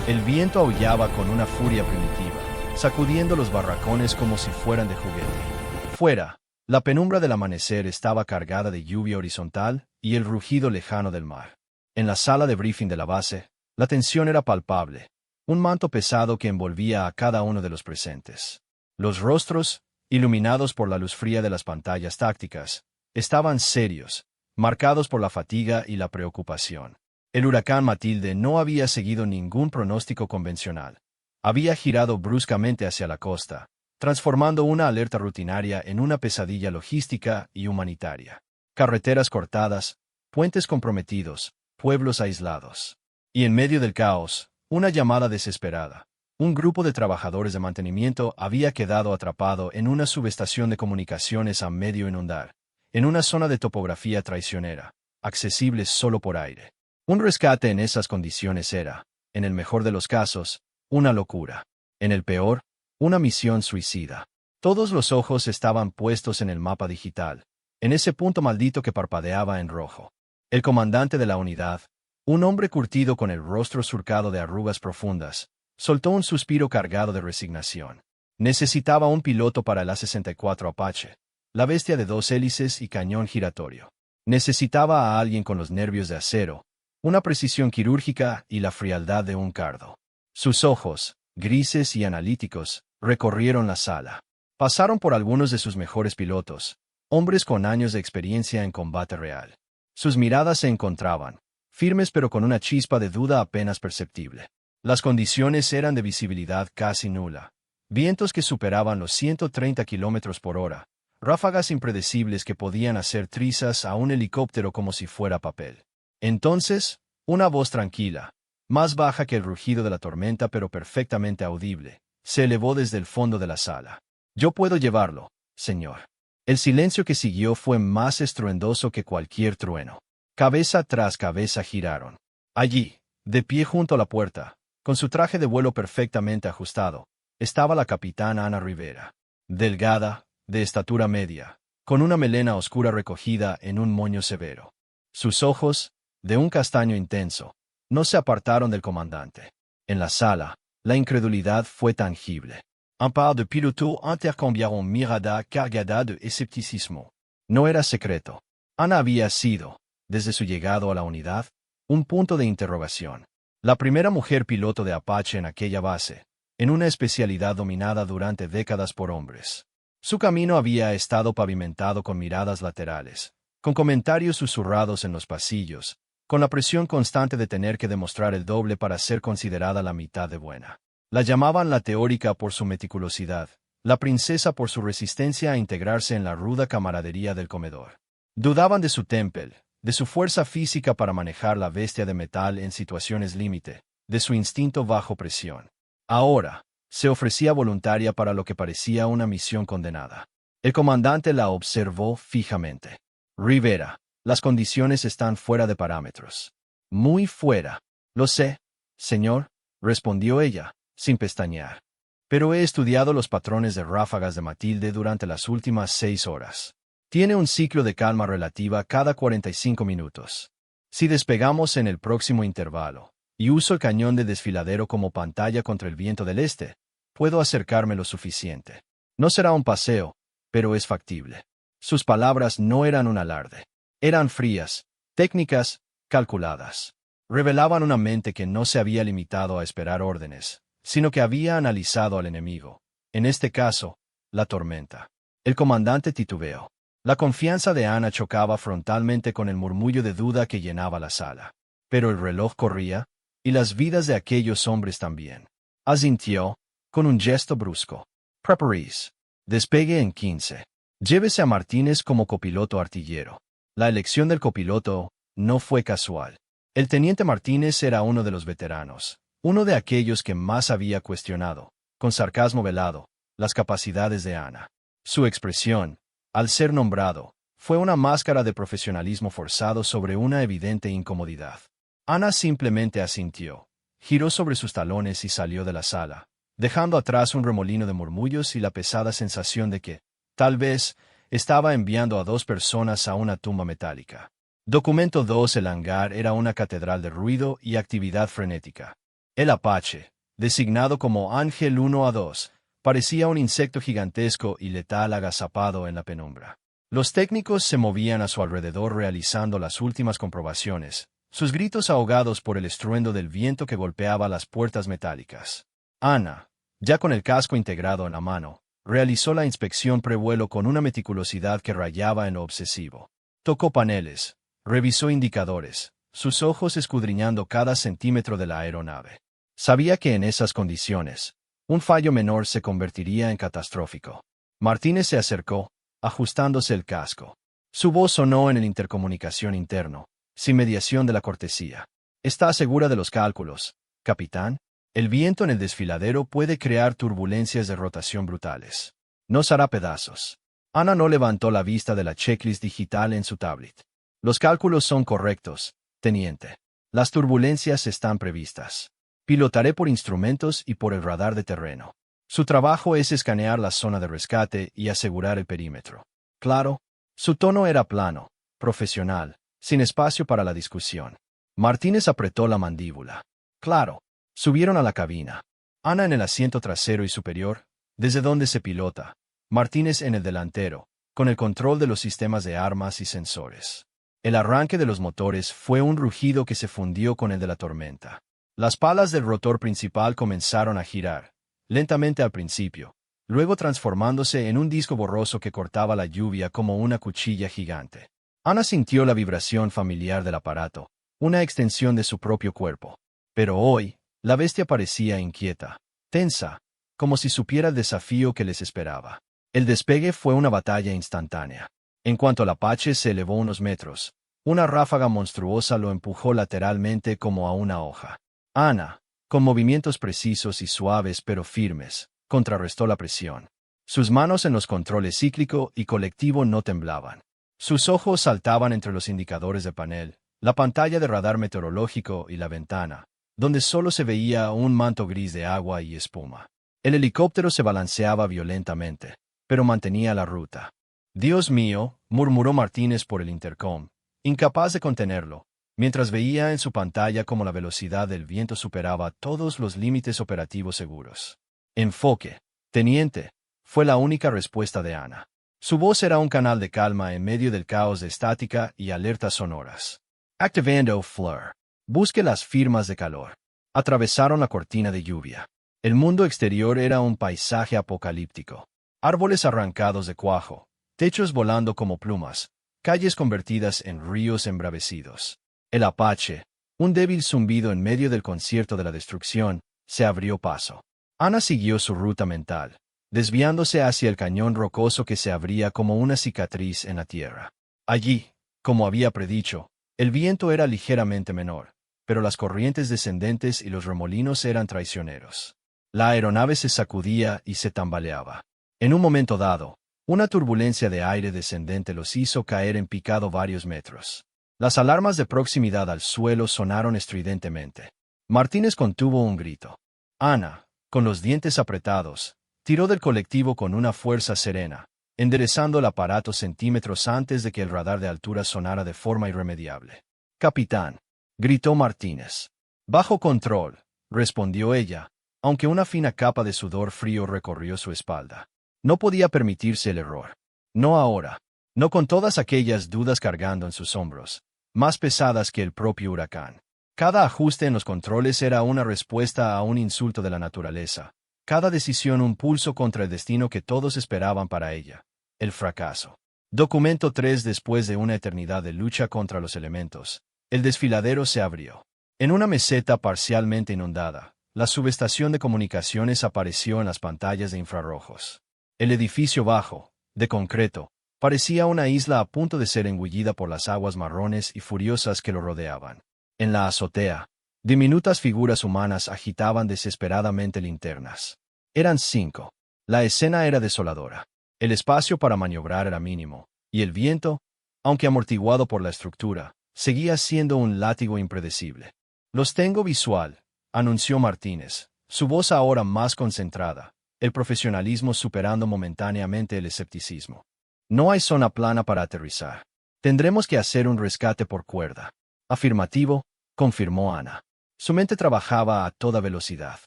El viento aullaba con una furia primitiva, sacudiendo los barracones como si fueran de juguete. Fuera, la penumbra del amanecer estaba cargada de lluvia horizontal y el rugido lejano del mar. En la sala de briefing de la base, la tensión era palpable, un manto pesado que envolvía a cada uno de los presentes. Los rostros, iluminados por la luz fría de las pantallas tácticas, estaban serios, marcados por la fatiga y la preocupación. El huracán Matilde no había seguido ningún pronóstico convencional. Había girado bruscamente hacia la costa, transformando una alerta rutinaria en una pesadilla logística y humanitaria. Carreteras cortadas, puentes comprometidos, pueblos aislados. Y en medio del caos, una llamada desesperada. Un grupo de trabajadores de mantenimiento había quedado atrapado en una subestación de comunicaciones a medio inundar, en una zona de topografía traicionera, accesible solo por aire. Un rescate en esas condiciones era, en el mejor de los casos, una locura. En el peor, una misión suicida. Todos los ojos estaban puestos en el mapa digital, en ese punto maldito que parpadeaba en rojo. El comandante de la unidad, un hombre curtido con el rostro surcado de arrugas profundas, soltó un suspiro cargado de resignación. Necesitaba un piloto para el A-64 Apache, la bestia de 2 hélices y cañón giratorio. Necesitaba a alguien con los nervios de acero, una precisión quirúrgica y la frialdad de un cardo. Sus ojos, grises y analíticos, recorrieron la sala. Pasaron por algunos de sus mejores pilotos, hombres con años de experiencia en combate real. Sus miradas se encontraban, firmes pero con una chispa de duda apenas perceptible. Las condiciones eran de visibilidad casi nula. Vientos que superaban los 130 kilómetros por hora, ráfagas impredecibles que podían hacer trizas a un helicóptero como si fuera papel. Entonces, una voz tranquila, más baja que el rugido de la tormenta pero perfectamente audible, se elevó desde el fondo de la sala. «Yo puedo llevarlo, señor». El silencio que siguió fue más estruendoso que cualquier trueno. Cabeza tras cabeza giraron. Allí, de pie junto a la puerta, con su traje de vuelo perfectamente ajustado, estaba la capitana Ana Rivera. Delgada, de estatura media, con una melena oscura recogida en un moño severo. Sus ojos, de un castaño intenso, no se apartaron del comandante. En la sala, la incredulidad fue tangible. Un par de pilotos intercambiaron mirada cargada de escepticismo. No era secreto. Ana había sido, desde su llegado a la unidad, un punto de interrogación. La primera mujer piloto de Apache en aquella base, en una especialidad dominada durante décadas por hombres. Su camino había estado pavimentado con miradas laterales, con comentarios susurrados en los pasillos, con la presión constante de tener que demostrar el doble para ser considerada la mitad de buena. La llamaban la teórica por su meticulosidad, la princesa por su resistencia a integrarse en la ruda camaradería del comedor. Dudaban de su temple, de su fuerza física para manejar la bestia de metal en situaciones límite, de su instinto bajo presión. Ahora, se ofrecía voluntaria para lo que parecía una misión condenada. El comandante la observó fijamente. «Rivera, las condiciones están fuera de parámetros». «Muy fuera». «Lo sé, señor», respondió ella, sin pestañear. «Pero he estudiado los patrones de ráfagas de Matilde durante las últimas 6 horas. Tiene un ciclo de calma relativa cada 45 minutos. Si despegamos en el próximo intervalo, y uso el cañón de desfiladero como pantalla contra el viento del este, puedo acercarme lo suficiente. No será un paseo, pero es factible». Sus palabras no eran un alarde. Eran frías, técnicas, calculadas. Revelaban una mente que no se había limitado a esperar órdenes, sino que había analizado al enemigo, en este caso, la tormenta. El comandante titubeó. La confianza de Ana chocaba frontalmente con el murmullo de duda que llenaba la sala. Pero el reloj corría, y las vidas de aquellos hombres también. Asintió, con un gesto brusco. «Preparís. Despegue en 15. Llévese a Martínez como copiloto artillero». La elección del copiloto no fue casual. El teniente Martínez era uno de los veteranos, uno de aquellos que más había cuestionado, con sarcasmo velado, las capacidades de Ana. Su expresión, al ser nombrado, fue una máscara de profesionalismo forzado sobre una evidente incomodidad. Ana simplemente asintió, giró sobre sus talones y salió de la sala, dejando atrás un remolino de murmullos y la pesada sensación de que, tal vez, estaba enviando a 2 personas a una tumba metálica. Documento 2. El hangar era una catedral de ruido y actividad frenética. El Apache, designado como Ángel 1A2, parecía un insecto gigantesco y letal agazapado en la penumbra. Los técnicos se movían a su alrededor realizando las últimas comprobaciones, sus gritos ahogados por el estruendo del viento que golpeaba las puertas metálicas. Ana, ya con el casco integrado en la mano, realizó la inspección prevuelo con una meticulosidad que rayaba en lo obsesivo. Tocó paneles, revisó indicadores, sus ojos escudriñando cada centímetro de la aeronave. Sabía que en esas condiciones, un fallo menor se convertiría en catastrófico. Martínez se acercó, ajustándose el casco. Su voz sonó en el intercomunicación interno, sin mediación de la cortesía. ¿Está segura de los cálculos, capitán? El viento en el desfiladero puede crear turbulencias de rotación brutales. Nos hará pedazos. Ana no levantó la vista de la checklist digital en su tablet. Los cálculos son correctos, teniente. Las turbulencias están previstas. Pilotaré por instrumentos y por el radar de terreno. Su trabajo es escanear la zona de rescate y asegurar el perímetro. Claro. Su tono era plano, profesional, sin espacio para la discusión. Martínez apretó la mandíbula. Claro. Subieron a la cabina. Ana en el asiento trasero y superior, desde donde se pilota. Martínez en el delantero, con el control de los sistemas de armas y sensores. El arranque de los motores fue un rugido que se fundió con el de la tormenta. Las palas del rotor principal comenzaron a girar, lentamente al principio, luego transformándose en un disco borroso que cortaba la lluvia como una cuchilla gigante. Ana sintió la vibración familiar del aparato, una extensión de su propio cuerpo. Pero hoy, la bestia parecía inquieta, tensa, como si supiera el desafío que les esperaba. El despegue fue una batalla instantánea. En cuanto el Apache se elevó unos metros, una ráfaga monstruosa lo empujó lateralmente como a una hoja. Ana, con movimientos precisos y suaves pero firmes, contrarrestó la presión. Sus manos en los controles cíclico y colectivo no temblaban. Sus ojos saltaban entre los indicadores de panel, la pantalla de radar meteorológico y la ventana, donde solo se veía un manto gris de agua y espuma. El helicóptero se balanceaba violentamente, pero mantenía la ruta. «Dios mío», murmuró Martínez por el intercom, incapaz de contenerlo, mientras veía en su pantalla cómo la velocidad del viento superaba todos los límites operativos seguros. «Enfoque, teniente», fue la única respuesta de Ana. Su voz era un canal de calma en medio del caos de estática y alertas sonoras. «Activando FLIR. Busque las firmas de calor». Atravesaron la cortina de lluvia. El mundo exterior era un paisaje apocalíptico. Árboles arrancados de cuajo, techos volando como plumas, calles convertidas en ríos embravecidos. El Apache, un débil zumbido en medio del concierto de la destrucción, se abrió paso. Ana siguió su ruta mental, desviándose hacia el cañón rocoso que se abría como una cicatriz en la tierra. Allí, como había predicho, el viento era ligeramente menor, pero las corrientes descendentes y los remolinos eran traicioneros. La aeronave se sacudía y se tambaleaba. En un momento dado, una turbulencia de aire descendente los hizo caer en picado varios metros. Las alarmas de proximidad al suelo sonaron estridentemente. Martínez contuvo un grito. Ana, con los dientes apretados, tiró del colectivo con una fuerza serena, enderezando el aparato centímetros antes de que el radar de altura sonara de forma irremediable. «Capitán», gritó Martínez. «Bajo control», respondió ella, aunque una fina capa de sudor frío recorrió su espalda. No podía permitirse el error. No ahora. No con todas aquellas dudas cargando en sus hombros, más pesadas que el propio huracán. Cada ajuste en los controles era una respuesta a un insulto de la naturaleza. Cada decisión un pulso contra el destino que todos esperaban para ella. El fracaso. Documento 3. Después de una eternidad de lucha contra los elementos, el desfiladero se abrió. En una meseta parcialmente inundada, la subestación de comunicaciones apareció en las pantallas de infrarrojos. El edificio bajo, de concreto, parecía una isla a punto de ser engullida por las aguas marrones y furiosas que lo rodeaban. En la azotea, diminutas figuras humanas agitaban desesperadamente linternas. Eran 5. La escena era desoladora. El espacio para maniobrar era mínimo, y el viento, aunque amortiguado por la estructura, seguía siendo un látigo impredecible. «Los tengo visual», anunció Martínez, su voz ahora más concentrada, el profesionalismo superando momentáneamente el escepticismo. «No hay zona plana para aterrizar. Tendremos que hacer un rescate por cuerda». «Afirmativo», confirmó Ana. Su mente trabajaba a toda velocidad.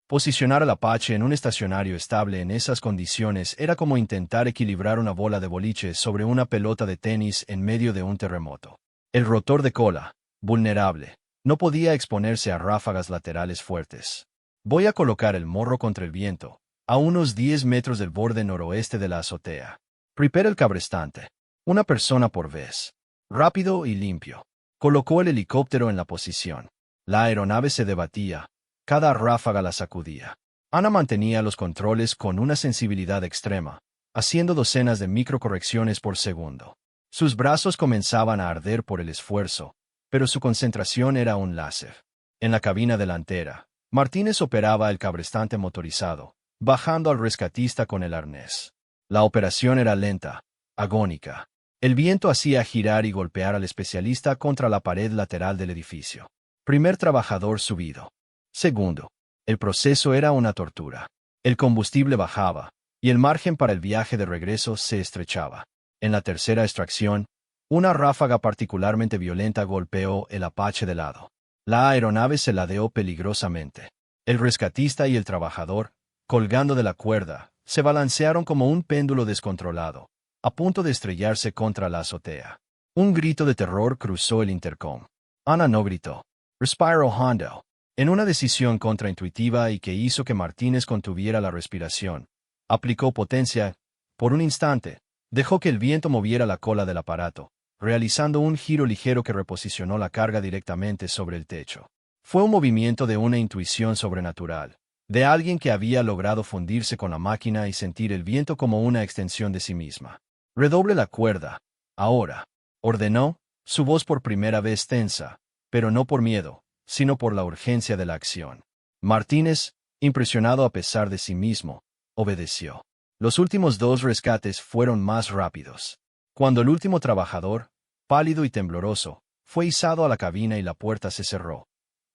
Posicionar al Apache en un estacionario estable en esas condiciones era como intentar equilibrar una bola de boliche sobre una pelota de tenis en medio de un terremoto. El rotor de cola, vulnerable, no podía exponerse a ráfagas laterales fuertes. Voy a colocar el morro contra el viento, a unos 10 metros del borde noroeste de la azotea. Prepara el cabrestante. Una persona por vez. Rápido y limpio. Colocó el helicóptero en la posición. La aeronave se debatía. Cada ráfaga la sacudía. Ana mantenía los controles con una sensibilidad extrema, haciendo docenas de microcorrecciones por segundo. Sus brazos comenzaban a arder por el esfuerzo, pero su concentración era un láser. En la cabina delantera, Martínez operaba el cabrestante motorizado, bajando al rescatista con el arnés. La operación era lenta, agónica. El viento hacía girar y golpear al especialista contra la pared lateral del edificio. Primer trabajador subido. Segundo. El proceso era una tortura. El combustible bajaba, y el margen para el viaje de regreso se estrechaba. En la tercera extracción, una ráfaga particularmente violenta golpeó el Apache de lado. La aeronave se ladeó peligrosamente. El rescatista y el trabajador, colgando de la cuerda, se balancearon como un péndulo descontrolado, a punto de estrellarse contra la azotea. Un grito de terror cruzó el intercom. Ana no gritó. Respiró hondo. En una decisión contraintuitiva y que hizo que Martínez contuviera la respiración, aplicó potencia. Por un instante, dejó que el viento moviera la cola del aparato, realizando un giro ligero que reposicionó la carga directamente sobre el techo. Fue un movimiento de una intuición sobrenatural, de alguien que había logrado fundirse con la máquina y sentir el viento como una extensión de sí misma. Redoble la cuerda, ahora, ordenó, su voz por primera vez tensa, pero no por miedo, sino por la urgencia de la acción. Martínez, impresionado a pesar de sí mismo, obedeció. Los últimos 2 rescates fueron más rápidos. Cuando el último trabajador, pálido y tembloroso, fue izado a la cabina y la puerta se cerró,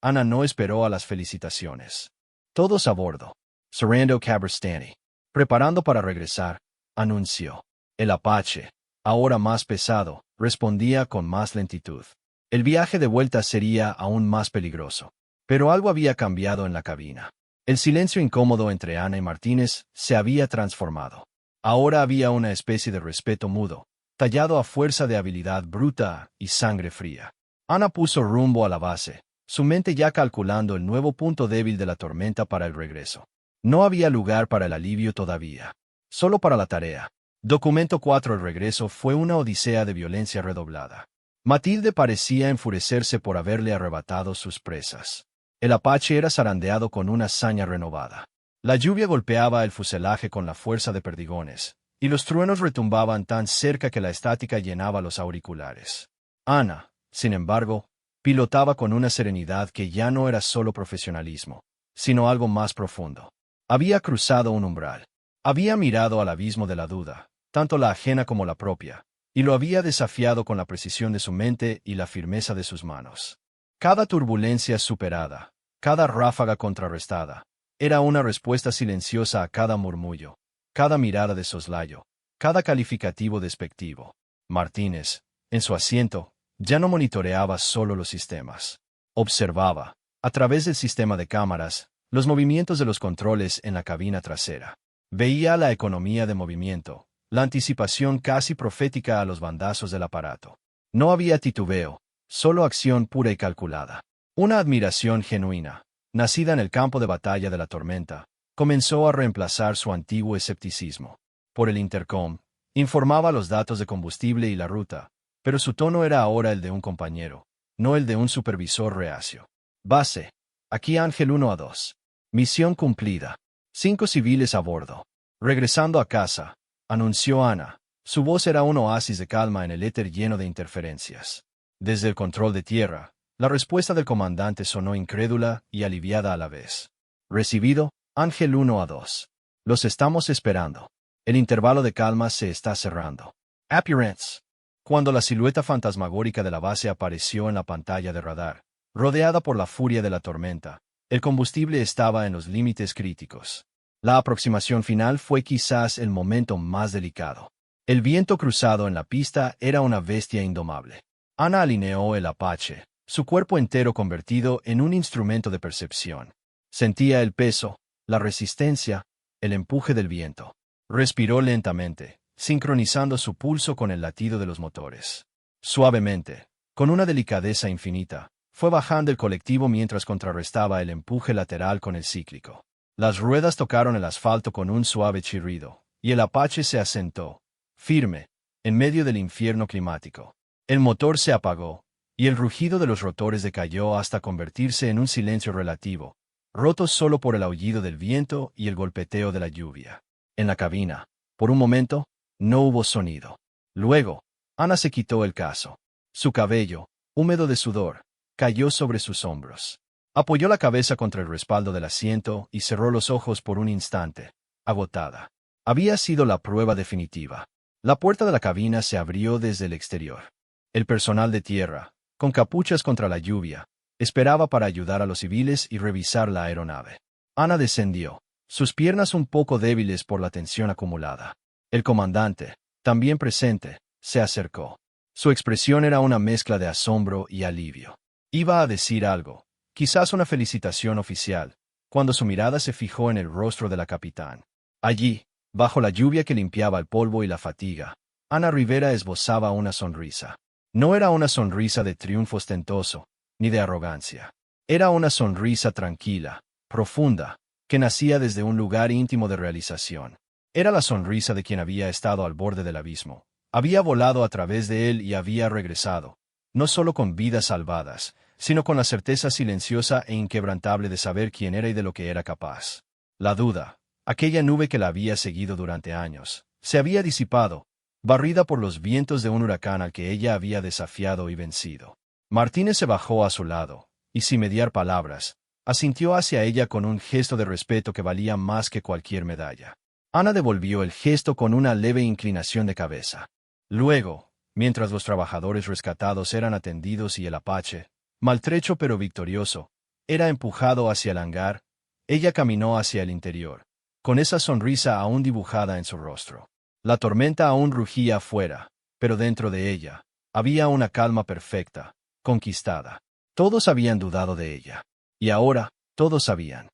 Ana no esperó a las felicitaciones. Todos a bordo. Cerrando cabrestante. Preparando para regresar, anunció. El Apache, ahora más pesado, respondía con más lentitud. El viaje de vuelta sería aún más peligroso. Pero algo había cambiado en la cabina. El silencio incómodo entre Ana y Martínez se había transformado. Ahora había una especie de respeto mudo, tallado a fuerza de habilidad bruta y sangre fría. Ana puso rumbo a la base, su mente ya calculando el nuevo punto débil de la tormenta para el regreso. No había lugar para el alivio todavía. Solo para la tarea. Documento 4. El regreso fue una odisea de violencia redoblada. Matilde parecía enfurecerse por haberle arrebatado sus presas. El Apache era zarandeado con una saña renovada. La lluvia golpeaba el fuselaje con la fuerza de perdigones, y los truenos retumbaban tan cerca que la estática llenaba los auriculares. Ana, sin embargo, pilotaba con una serenidad que ya no era solo profesionalismo, sino algo más profundo. Había cruzado un umbral. Había mirado al abismo de la duda, tanto la ajena como la propia, y lo había desafiado con la precisión de su mente y la firmeza de sus manos. Cada turbulencia superada, cada ráfaga contrarrestada, era una respuesta silenciosa a cada murmullo, cada mirada de soslayo, cada calificativo despectivo. Martínez, en su asiento, ya no monitoreaba solo los sistemas. Observaba, a través del sistema de cámaras, los movimientos de los controles en la cabina trasera. Veía la economía de movimiento, la anticipación casi profética a los bandazos del aparato. No había titubeo, solo acción pura y calculada. Una admiración genuina, nacida en el campo de batalla de la tormenta, comenzó a reemplazar su antiguo escepticismo. Por el intercom, informaba los datos de combustible y la ruta, pero su tono era ahora el de un compañero, no el de un supervisor reacio. Base. Aquí Ángel 1-2. Misión cumplida. 5 civiles a bordo. Regresando a casa, anunció Ana. Su voz era un oasis de calma en el éter lleno de interferencias. Desde el control de tierra, la respuesta del comandante sonó incrédula y aliviada a la vez. Recibido, Ángel 1-2. Los estamos esperando. El intervalo de calma se está cerrando. Appearance. Cuando la silueta fantasmagórica de la base apareció en la pantalla de radar, rodeada por la furia de la tormenta, el combustible estaba en los límites críticos. La aproximación final fue quizás el momento más delicado. El viento cruzado en la pista era una bestia indomable. Ana alineó el Apache, su cuerpo entero convertido en un instrumento de percepción. Sentía el peso, la resistencia, el empuje del viento. Respiró lentamente, sincronizando su pulso con el latido de los motores. Suavemente, con una delicadeza infinita, fue bajando el colectivo mientras contrarrestaba el empuje lateral con el cíclico. Las ruedas tocaron el asfalto con un suave chirrido, y el Apache se asentó, firme, en medio del infierno climático. El motor se apagó, y el rugido de los rotores decayó hasta convertirse en un silencio relativo, roto solo por el aullido del viento y el golpeteo de la lluvia. En la cabina, por un momento, no hubo sonido. Luego, Ana se quitó el casco. Su cabello, húmedo de sudor, cayó sobre sus hombros. Apoyó la cabeza contra el respaldo del asiento y cerró los ojos por un instante, agotada. Había sido la prueba definitiva. La puerta de la cabina se abrió desde el exterior. El personal de tierra, con capuchas contra la lluvia, esperaba para ayudar a los civiles y revisar la aeronave. Ana descendió, sus piernas un poco débiles por la tensión acumulada. El comandante, también presente, se acercó. Su expresión era una mezcla de asombro y alivio. Iba a decir algo, quizás una felicitación oficial, cuando su mirada se fijó en el rostro de la capitán. Allí, bajo la lluvia que limpiaba el polvo y la fatiga, Ana Rivera esbozaba una sonrisa. No era una sonrisa de triunfo ostentoso, ni de arrogancia. Era una sonrisa tranquila, profunda, que nacía desde un lugar íntimo de realización. Era la sonrisa de quien había estado al borde del abismo. Había volado a través de él y había regresado, no solo con vidas salvadas, sino con la certeza silenciosa e inquebrantable de saber quién era y de lo que era capaz. La duda, aquella nube que la había seguido durante años, se había disipado, barrida por los vientos de un huracán al que ella había desafiado y vencido. Martínez se bajó a su lado, y sin mediar palabras, asintió hacia ella con un gesto de respeto que valía más que cualquier medalla. Ana devolvió el gesto con una leve inclinación de cabeza. Luego, mientras los trabajadores rescatados eran atendidos y el Apache, maltrecho pero victorioso, era empujado hacia el hangar, ella caminó hacia el interior, con esa sonrisa aún dibujada en su rostro. La tormenta aún rugía afuera, pero dentro de ella, había una calma perfecta, conquistada. Todos habían dudado de ella. Y ahora, todos sabían.